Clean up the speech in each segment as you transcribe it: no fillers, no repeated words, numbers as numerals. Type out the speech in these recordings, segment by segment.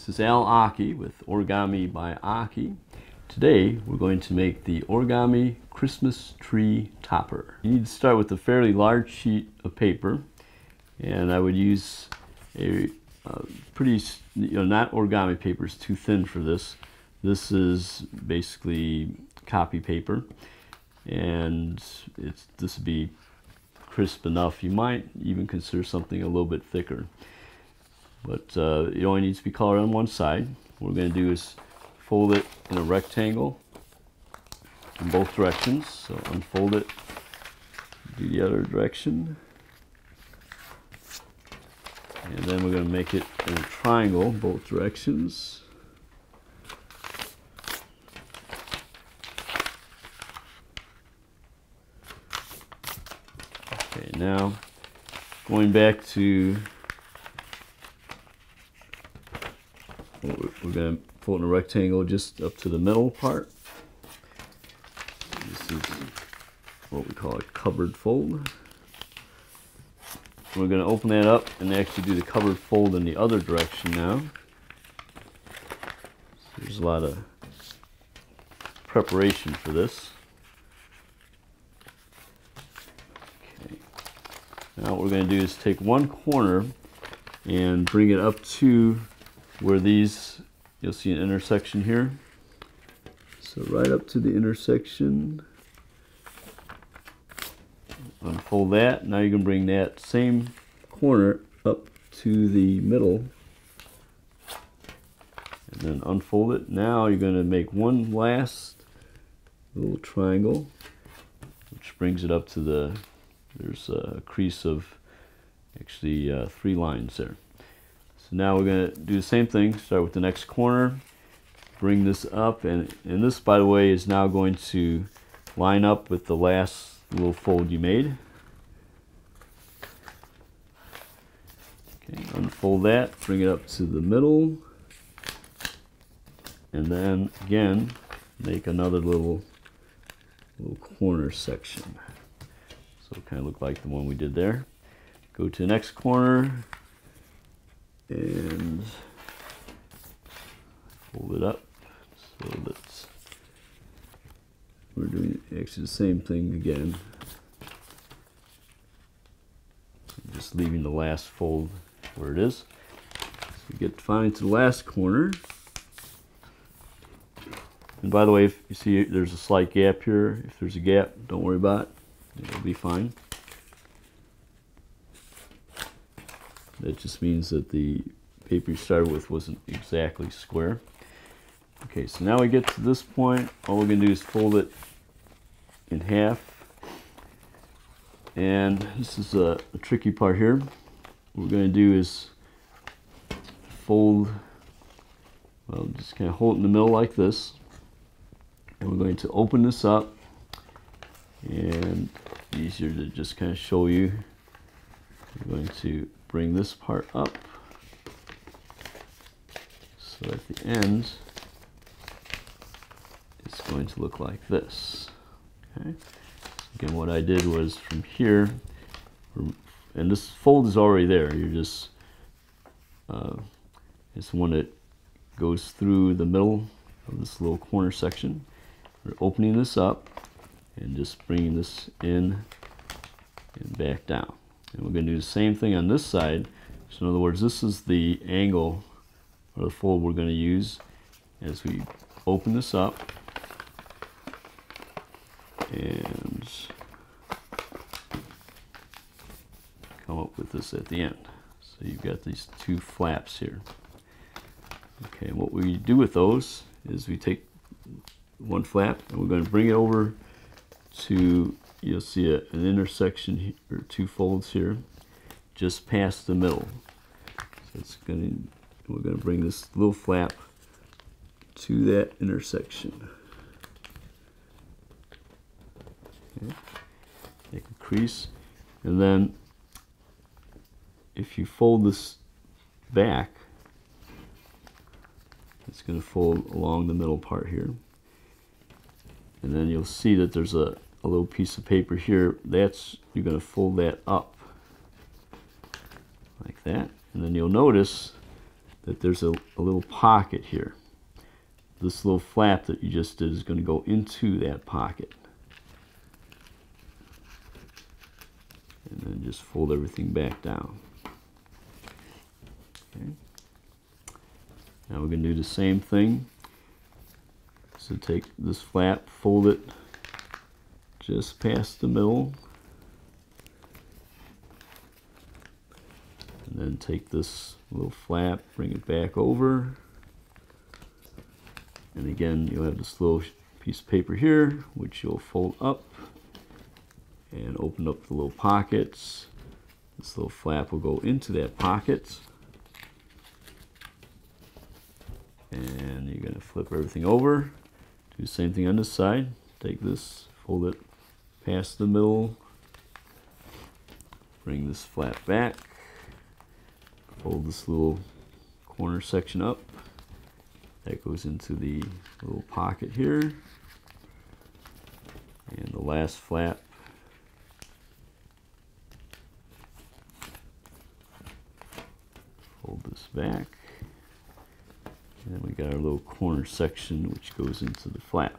This is Al Aki with Origami by Aki. Today we're going to make the origami Christmas tree topper. You need to start with a fairly large sheet of paper, and I would use a pretty, not origami paper, it's too thin for this. This is basically copy paper, and this would be crisp enough. You might even consider something a little bit thicker, but it only needs to be colored on one side. What we're going to do is fold it in a rectangle in both directions. So unfold it, do the other direction, and then we're going to make it in a triangle both directions. Okay, now going back to, we're going to fold in a rectangle just up to the middle part. This is what we call a cupboard fold. We're going to open that up and actually do the cupboard fold in the other direction now. So there's a lot of preparation for this. Okay. Now what we're going to do is take one corner and bring it up to where these, you'll see an intersection here. So right up to the intersection, unfold that. Now you can bring that same corner up to the middle and then unfold it. Now you're going to make one last little triangle, which brings it up to there's a crease of actually 3 lines there. So now we're going to do the same thing, start with the next corner, bring this up, and this, by the way, is now going to line up with the last little fold you made. Okay, unfold that, bring it up to the middle, and then again make another little corner section. So it kind of look like the one we did there. Go to the next corner and fold it up so that we're doing actually the same thing again. Just leaving the last fold where it is. So we get finally to the last corner. And by the way, if you see there's a slight gap here, if there's a gap, don't worry about it. It'll be fine. That just means that the paper you started with wasn't exactly square. Okay, so now we get to this point. All we're going to do is fold it in half. And this is a tricky part here. What we're going to do is fold, well, just kind of hold it in the middle like this. And we're going to open this up. And easier to just kind of show you. We're going to bring this part up, so at the end it's going to look like this. Okay. Again, what I did was from here, and this fold is already there. You're just it's one that goes through the middle of this little corner section. We're opening this up and just bringing this in and back down. And we're going to do the same thing on this side. So in other words, this is the angle or the fold we're going to use as we open this up and come up with this at the end. So you've got these 2 flaps here. Okay, and what we do with those is we take one flap and we're going to bring it over to, you'll see an intersection here, or 2 folds here, just past the middle. So it's we're going to bring this little flap to that intersection. Okay. Make a crease, and then if you fold this back, it's going to fold along the middle part here, and then you'll see that there's a little piece of paper here. You're going to fold that up like that, and then you'll notice that there's a little pocket here. This little flap that you just did is going to go into that pocket. And then just fold everything back down. Okay. Now we're going to do the same thing. So take this flap, fold it just past the middle. And then take this little flap, bring it back over. And again, you'll have this little piece of paper here, which you'll fold up and open up the little pockets. This little flap will go into that pocket. And you're going to flip everything over. Do the same thing on this side. Take this, fold it past the middle. Bring this flap back. Fold this little corner section up. That goes into the little pocket here. And the last flap. Fold this back. And then we got our little corner section which goes into the flap.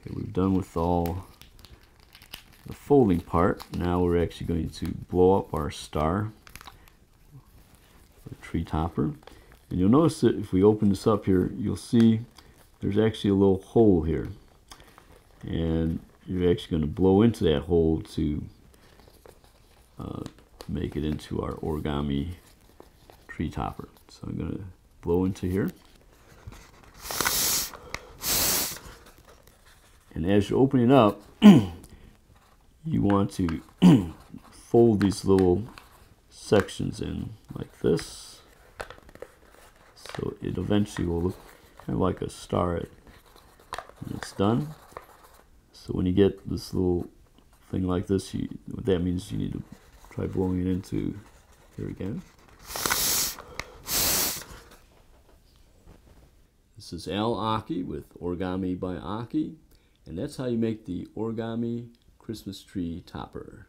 Okay, we've done with all the folding part. Now we're actually going to blow up our star, or tree topper. And you'll notice that if we open this up here, you'll see there's actually a little hole here. And you're actually going to blow into that hole to make it into our origami tree topper. So I'm going to blow into here. And as you're opening up, you want to fold these little sections in like this. So it eventually will look kind of like a star when it's done. So when you get this little thing like this, what that means, you need to try blowing it into here again. This is Al Aki with Origami by Aki, and that's how you make the origami Christmas tree topper.